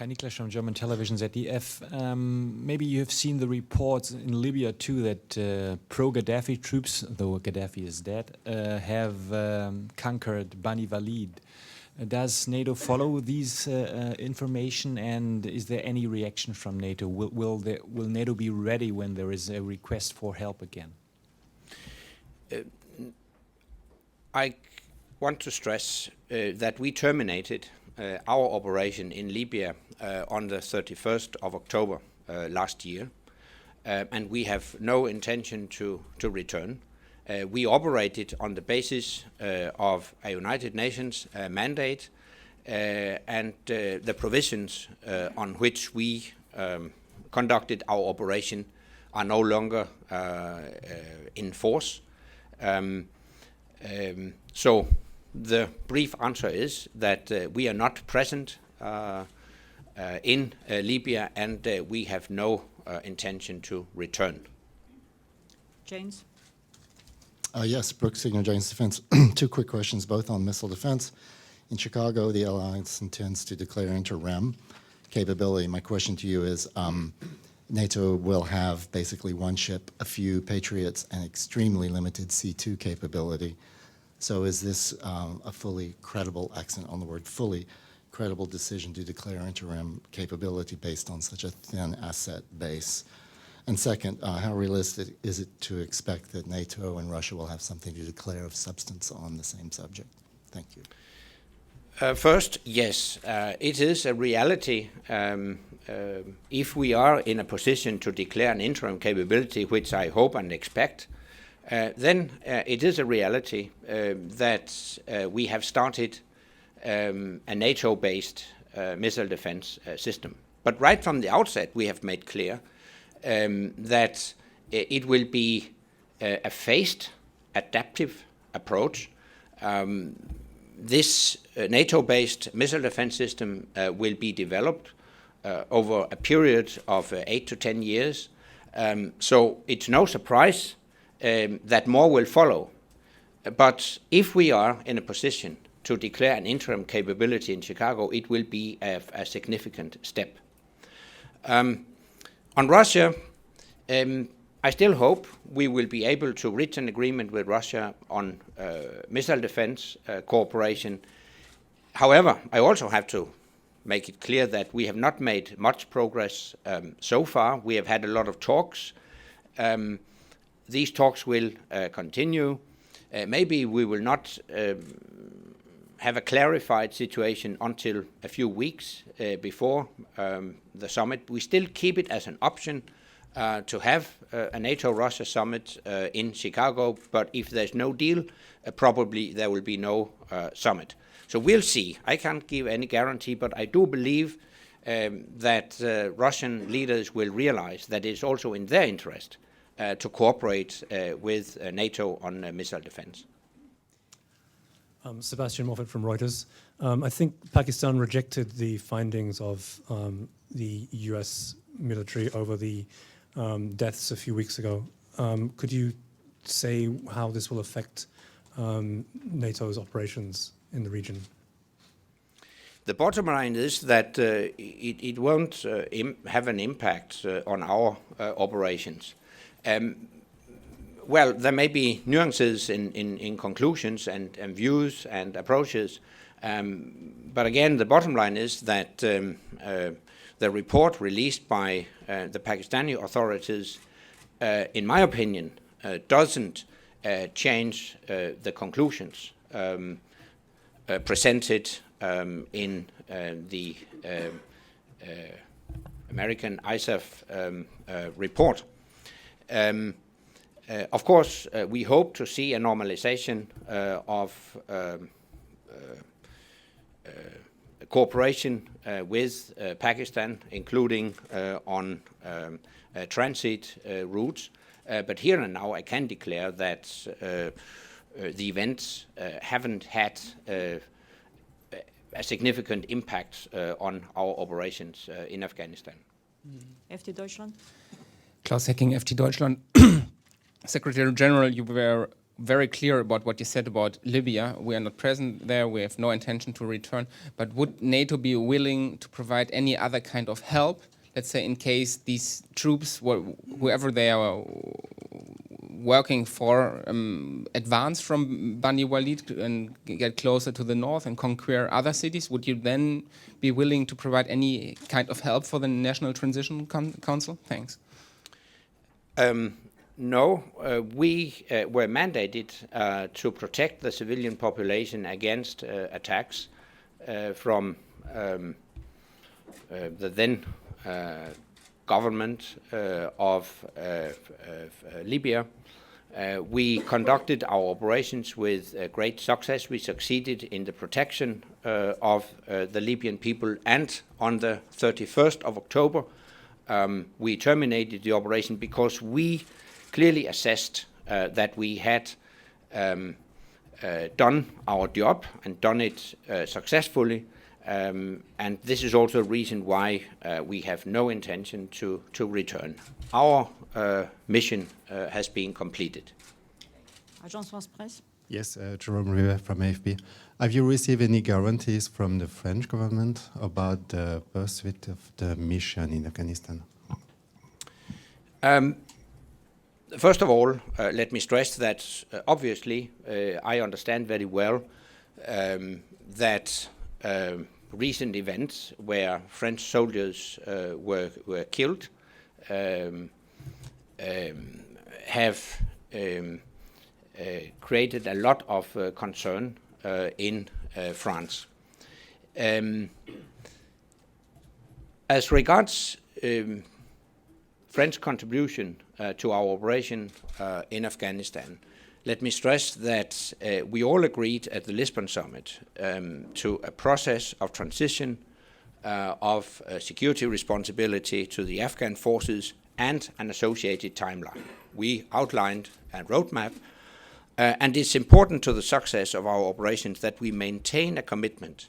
Kai Niklas from German television ZDF. Maybe you have seen the reports in Libya too that pro-Gaddafi troops, though Gaddafi is dead, have conquered Bani Walid. Does NATO follow these information, and is there any reaction from NATO? Will NATO be ready when there is a request for help again? I want to stress that we terminated our operation in Libya on the 31st of October last year, and we have no intention to return. We operated on the basis of a United Nations mandate, and the provisions on which we conducted our operation are no longer in force. So the brief answer is that we are not present in Libya, and we have no intention to return. James? Yes, Brooks, Signal James Defense. Two quick questions, both on missile defense. In Chicago, the alliance intends to declare inter-REM capability. My question to you is, NATO will have basically one ship, a few Patriots, and extremely limited C-2 capability. So is this a fully credible, accent on the word fully, credible decision to declare inter-REM capability based on such a thin asset base? And second, how realistic is it to expect that NATO and Russia will have something to declare of substance on the same subject? Thank you. First, yes, it is a reality. If we are in a position to declare an interim capability, which I hope and expect, then it is a reality that we have started a NATO-based missile defense system. But right from the outset, we have made clear that it will be a phased, adaptive approach. This NATO-based missile defense system will be developed over a period of 8 to 10 years. So it's no surprise that more will follow. But if we are in a position to declare an interim capability in Chicago, it will be a significant step. On Russia, I still hope we will be able to reach an agreement with Russia on missile defense cooperation. However, I also have to make it clear that we have not made much progress so far. We have had a lot of talks. These talks will continue. Maybe we will not have a clarified situation until a few weeks before the summit. We still keep it as an option to have a NATO-Russia summit in Chicago, but if there's no deal, probably there will be no summit. So we'll see. I can't give any guarantee, but I do believe that Russian leaders will realize that it's also in their interest to cooperate with NATO on missile defense. Sebastian Moffat from Reuters. I think Pakistan rejected the findings of the US military over the deaths a few weeks ago. Could you say how this will affect NATO's operations in the region? The bottom line is that it won't have an impact on our operations. Well, there may be nuances in conclusions and views and approaches, but again, the bottom line is that the report released by the Pakistani authorities, in my opinion, doesn't change the conclusions presented in the American ISAF report. Of course, we hope to see a normalization of cooperation with Pakistan, including on transit routes. But here and now, I can declare that the events haven't had a significant impact on our operations in Afghanistan. FT Deutschland. Klaus Hecking, FT Deutschland. Secretary General, you were very clear about what you said about Libya. We are not present there. We have no intention to return. But would NATO be willing to provide any other kind of help, let's say, in case these troops, whoever they are working for, advance from Bani Walid and get closer to the north and conquer other cities? Would you then be willing to provide any kind of help for the National Transition Council? Thanks. No, we were mandated to protect the civilian population against attacks from the then government of Libya. We conducted our operations with great success. We succeeded in the protection of the Libyan people, and on the 31st of October, we terminated the operation because we clearly assessed that we had done our job and done it successfully, and this is also a reason why we have no intention to return. Our mission has been completed. Agence France-Presse. Yes, Jerome River from AFP. Have you received any guarantees from the French government about the pursuit of the mission in Afghanistan? First of all, let me stress that obviously I understand very well that recent events where French soldiers were killed have created a lot of concern in France. As regards French contribution to our operation in Afghanistan, let me stress that we all agreed at the Lisbon summit to a process of transition of security responsibility to the Afghan forces and an associated timeline. We outlined a roadmap, and it's important to the success of our operations that we maintain a commitment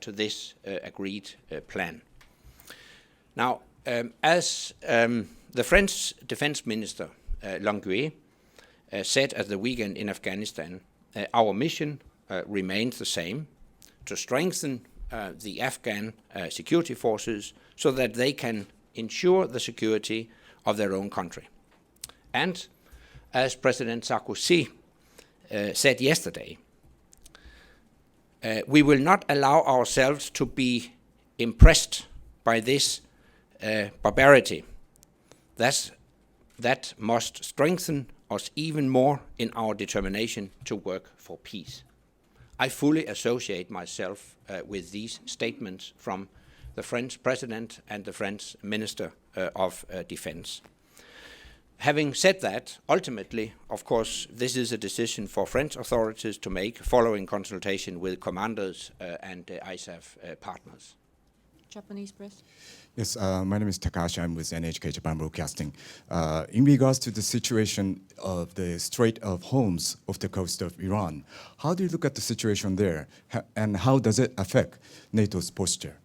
to this agreed plan. Now, as the French Defense Minister, Longuet, said at the weekend in Afghanistan, our mission remains the same: to strengthen the Afghan security forces so that they can ensure the security of their own country. And as President Sarkozy said yesterday, we will not allow ourselves to be impressed by this barbarity. That must strengthen us even more in our determination to work for peace. I fully associate myself with these statements from the French President and the French Minister of Defense. Having said that, ultimately, of course, this is a decision for French authorities to make following consultation with commanders and ISAF partners. Japanese press. Yes, my name is Takashi. I'm with NHK Japan Broadcasting. In regards to the situation of the Strait of Hormuz off the coast of Iran, how do you look at the situation there, and how does it affect NATO's posture?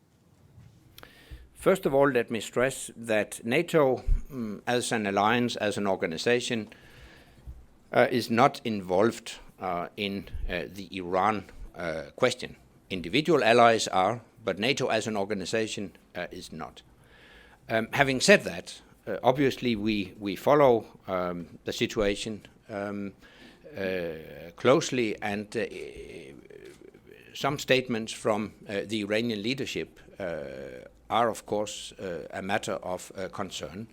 First of all, let me stress that NATO, as an alliance, as an organization, is not involved in the Iran question. Individual allies are, but NATO as an organization is not. Having said that, obviously we follow the situation closely, and some statements from the Iranian leadership are, of course, a matter of concern.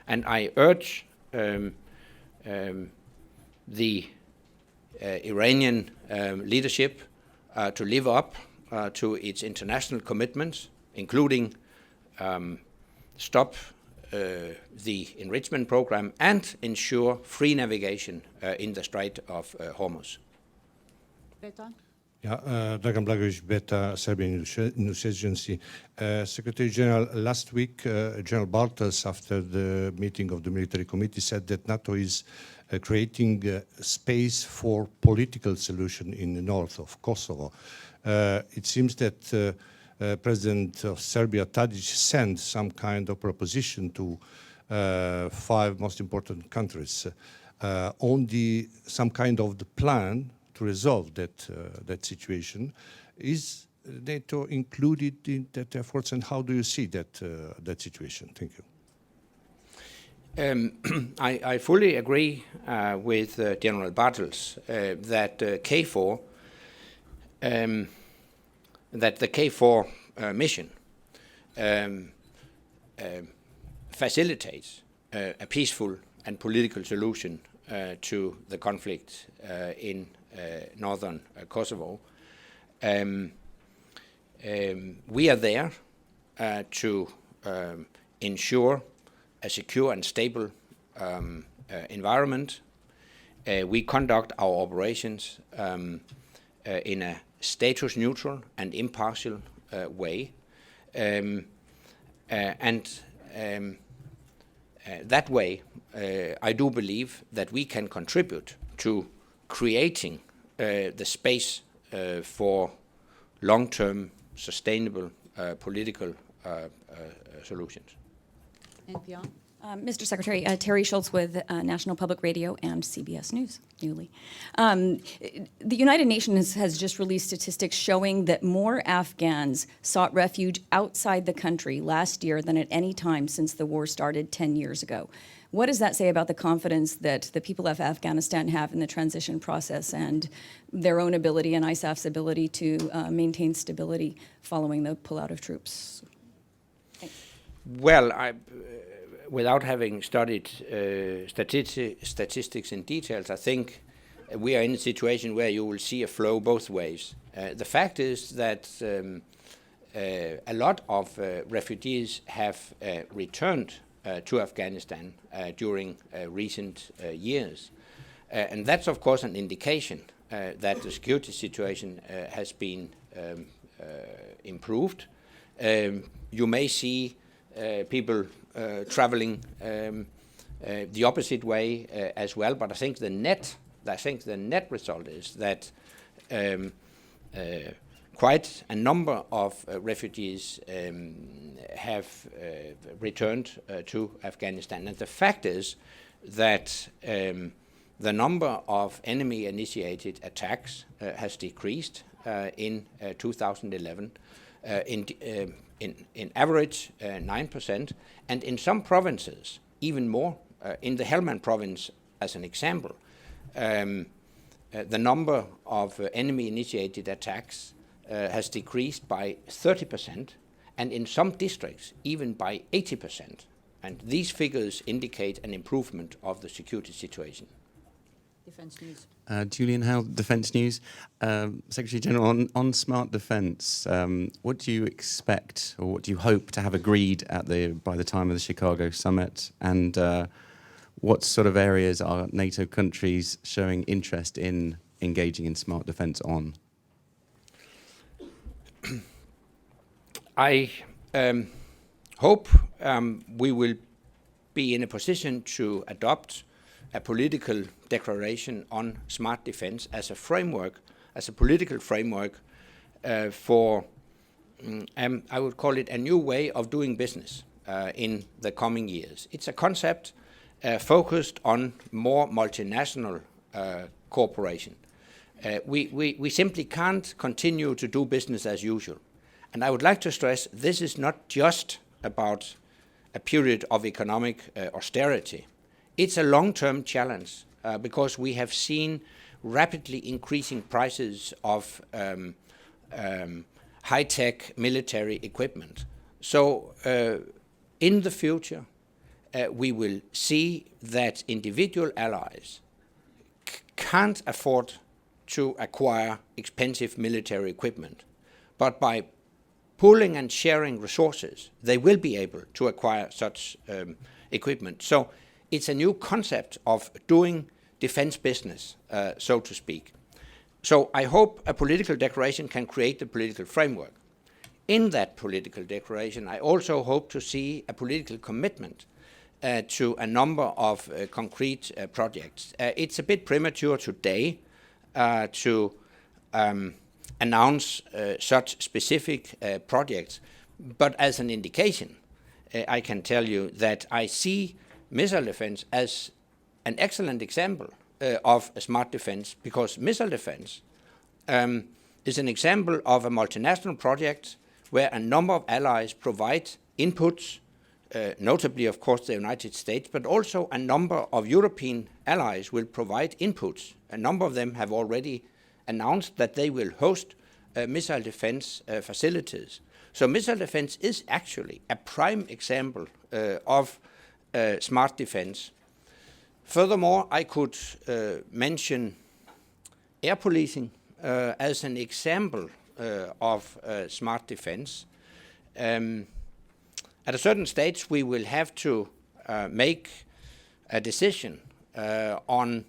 And I urge the Iranian leadership to live up to its international commitments, including stop the enrichment program and ensure free navigation in the Strait of Hormuz. Beta. Yeah, Dragan Blagovic, Beta, Serbian News Agency. Secretary General, last week, General Bartas, after the meeting of the military committee, said that NATO is creating space for political solution in the north of Kosovo. It seems that President of Serbia, Tadic, sent some kind of proposition to 5 most important countries. on some kind of the plan to resolve that situation. Is NATO included in that efforts, and how do you see that situation? Thank you. I fully agree with General Bartels that KFOR, that the KFOR mission facilitates a peaceful and political solution to the conflict in northern Kosovo. We are there to ensure a secure and stable environment. We conduct our operations in a status neutral and impartial way. That way, I do believe that we can contribute to creating the space for long-term, sustainable political solutions. NPR. Mr. Secretary, Terry Schultz with National Public Radio and CBS News, newly. The United Nations has just released statistics showing that more Afghans sought refuge outside the country last year than at any time since the war started 10 years ago. What does that say about the confidence that the people of Afghanistan have in the transition process and their own ability and ISAF's ability to maintain stability following the pullout of troops? Thanks. Well, without having studied statistics in details, I think we are in a situation where you will see a flow both ways. The fact is that a lot of refugees have returned to Afghanistan during recent years. And that's, of course, an indication that the security situation has been improved. You may see people traveling the opposite way as well, but I think the net result is that quite a number of refugees have returned to Afghanistan. And the fact is that the number of enemy-initiated attacks has decreased in 2011. In average, 9%, and in some provinces, even more. In the Helmand province, as an example, the number of enemy-initiated attacks has decreased by 30%, and in some districts, even by 80%. And these figures indicate an improvement of the security situation. Defense News. Julian Howell, Defense News. Secretary General, on smart defense, what do you expect or what do you hope to have agreed by the time of the Chicago summit? And what sort of areas are NATO countries showing interest in engaging in smart defense on? I hope we will be in a position to adopt a political declaration on smart defense as a framework, as a political framework for, I would call it a new way of doing business in the coming years. It's a concept focused on more multinational cooperation. We simply can't continue to do business as usual. And I would like to stress this is not just about a period of economic austerity. It's a long-term challenge because we have seen rapidly increasing prices of high-tech military equipment. So in the future, we will see that individual allies can't afford to acquire expensive military equipment. But by pooling and sharing resources, they will be able to acquire such equipment. So it's a new concept of doing defense business, so to speak. So I hope a political declaration can create the political framework. In that political declaration, I also hope to see a political commitment to a number of concrete projects. It's a bit premature today to announce such specific projects, but as an indication, I can tell you that I see missile defense as an excellent example of a smart defense, because missile defense is an example of a multinational project where a number of allies provide inputs, notably, of course, the United States, but also a number of European allies will provide inputs. A number of them have already announced that they will host missile defense facilities. So missile defense is actually a prime example of smart defense. Furthermore, I could mention air policing as an example of smart defense. At a certain stage, we will have to make a decision on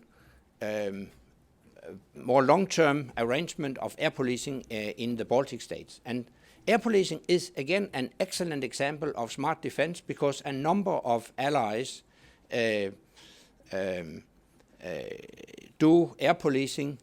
more long-term arrangement of air policing in the Baltic states. And air policing is, again, an excellent example of smart defense, because a number of allies do air policing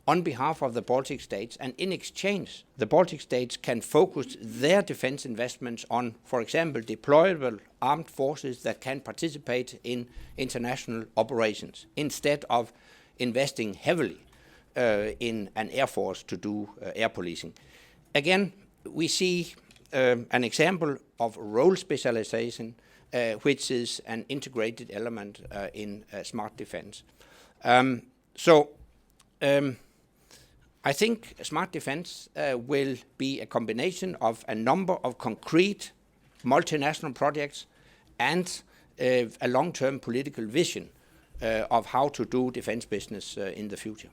on behalf of the Baltic states, and in exchange, the Baltic states can focus their defense investments on, for example, deployable armed forces that can participate in international operations, instead of investing heavily in an air force to do air policing. Again, we see an example of role specialization, which is an integrated element in smart defense. I think smart defense will be a combination of a number of concrete multinational projects and a long-term political vision of how to do defense business in the future.